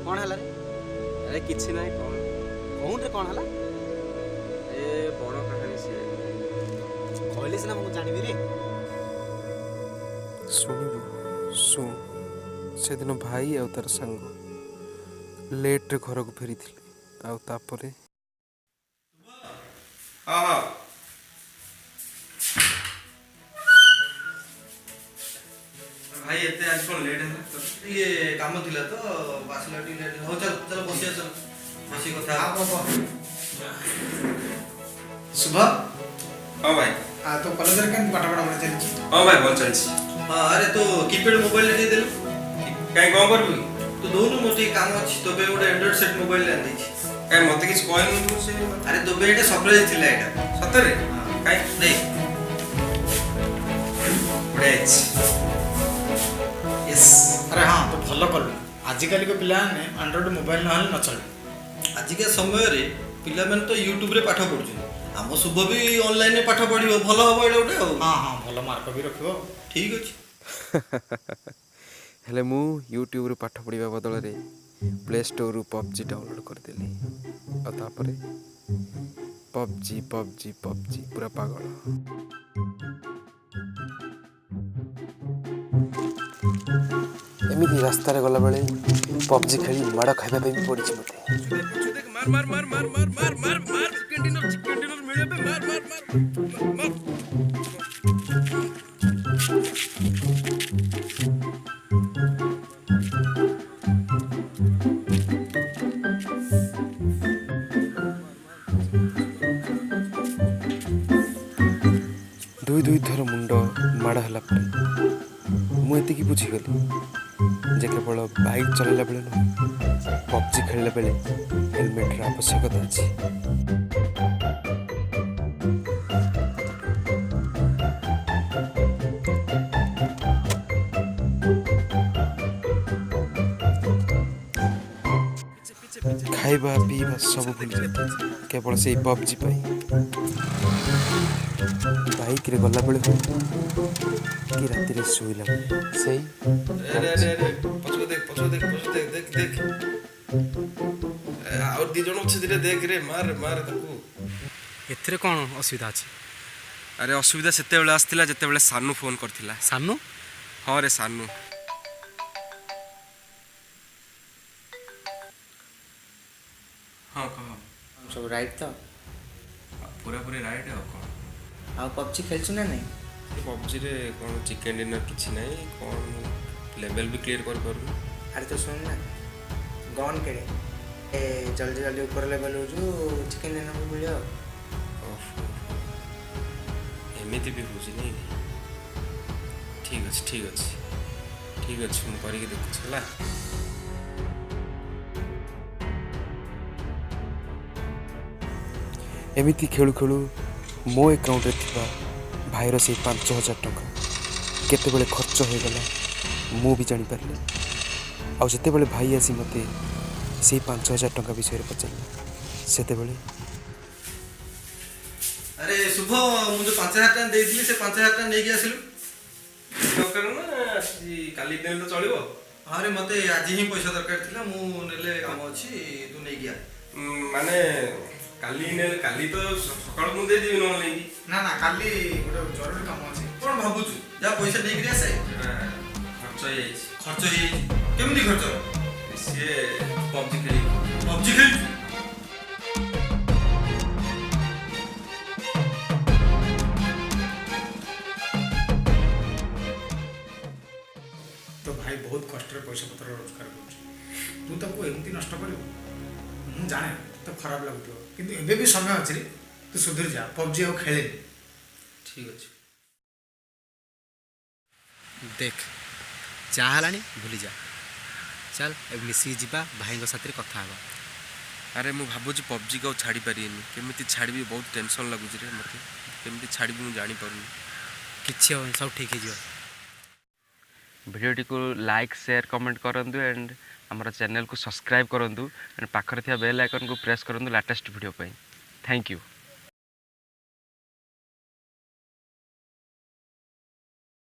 कौन है रे? अरे किसी ना कौन कौन रे कौन है? ए बड़ कहानी से कहली सिना मुझे जानवी रे। शुणु शुण से दिन भाई आ तार सांग लेट रे घर को फेरी आउे हाँ हाँ भाई एते आज कौन लेट है तो ये काम थिला तो बासला टी लेट हो चल चल बसिया चल बसी कथा सुबह हाँ भाई तो कॉलेज रे केन पाठ पढ़ा चल हाँ भाई बोल चल हां अरे तो कीपैड मोबाइल दे देलु कहीं कौन कर तो दोनों मोटी काम अछि तो बे ओडे एंड्रॉइड सेट मोबाइल ले दी कहीं मत किसी कहन से अरे तो बे एटा सरप्राइज थिला एटा सतरे कहीं नहीं उड़ेच यस अरे हाँ तो भल कलु आजिकल को पिला ने एंड्रॉइड मोबाइल न न चले आजिका समय रे पिला मन तो यूट्यूब रे पाठ पढु हम शुभ भी ऑनलाइन रे पाठ पढिबो भलो हो एटा ओटे हाँ हाँ भल मार्क भी रखिबो ठीक अछि हेले मु यूट्यूब रे पाठ पढ़िबा बदल रे प्ले स्टोर रू पबजी डाउनलोड कर देली आ तापरे पबजी पबजी पबजी पूरा पागल एमिति रास्ता रे गला बेले पबजी खेली माड़ खाइबा पे भी पड़ी मते मार मार मार मार मार मार मार मार चिकन डिनर मिले पे मार मार मार दुई दुई थर मुंड माड़ हला परे मुझे बुझीगली जे केवल बाइक चलैला बेले नुह पबजी खेलला बेले हेलमेट आवश्यकता अच्छी खाइबा पीवा सब भूल जाते केवल से पबजी बाइक रे गला बेले कि राति रे सोइला सही अरे अरे अरे पछो देख देख देख और दी जण अच्छे धीरे देख रे मार मार ताकू एथरे कौन असुविधा अछि? अरे असुविधा सेते बेले आस्तिला जते बेले सानू फोन करथिला सानू? हाँ रे सानू हाँ कह सब राइट तो पूरा पूरी राइट है कौन आ पबजी खेलछु ना नहीं पबजी रे कौन चिकन डिनर किछि नहीं कौन लेवल भी क्लियर कर करू अरे तो सुन ना गन केड़े ए जल्दी जल्दी ऊपर लेवल हो जो चिकन लेना भी मिलियो एमिति भी बुझी नहीं ठीक अच्छे मुझे करके देखु चला एमिति खेलु खेलु मो अकाउंट रे थिबा भाईर से 5000 टंका केते बेले खर्च हो गला मु भी जानी पारले आ जते बेले भाई आसी मते से 5000 टंका विषय रे पचारले सेते बेले अरे शुभ मुझे 5000 टका दे दिली से 5000 टका नै गया आसिलु दरकार ना काली दिन तो चलिबो अरे मते आज ही पैसा दरकार थिला मु नेले काम अछि तू नै गया माने काली तो सकाळ मु दे दिबि न नै ना ना काली गोटे जरूरी काम अछि कोन भाबुछु जा पैसा नै गिरी आसे खर्च हे खर्च हे केमनी खर्च से पबजी खेली तो भाई बहुत कष्ट रे पैसा पत्र रोजगार कर तू ताको एमती नष्ट करियो मु जाने तो खराब लगुतो किंतु एबे भी समय अछि रे तू सुधर जा पबजी आ खेले ठीक अछि देख जा हलानी भूली जा चल अब मिसी जीवा भाई साथ कथा हवा अरे मु भाबुची पबजी को छाड़ी पारिनी केमिति छाड़बी बहुत टेंशन लगुच रे मते केमिति छाड़बी मु जानि पारुनी किछि हो सब ठीक है जो वीडियो को लाइक शेयर कमेंट करंतु एंड हमारा चैनल को सब्सक्राइब करंतु एंड पाखरे थिया बेल आइकन को प्रेस करंतु latest video pi thank you.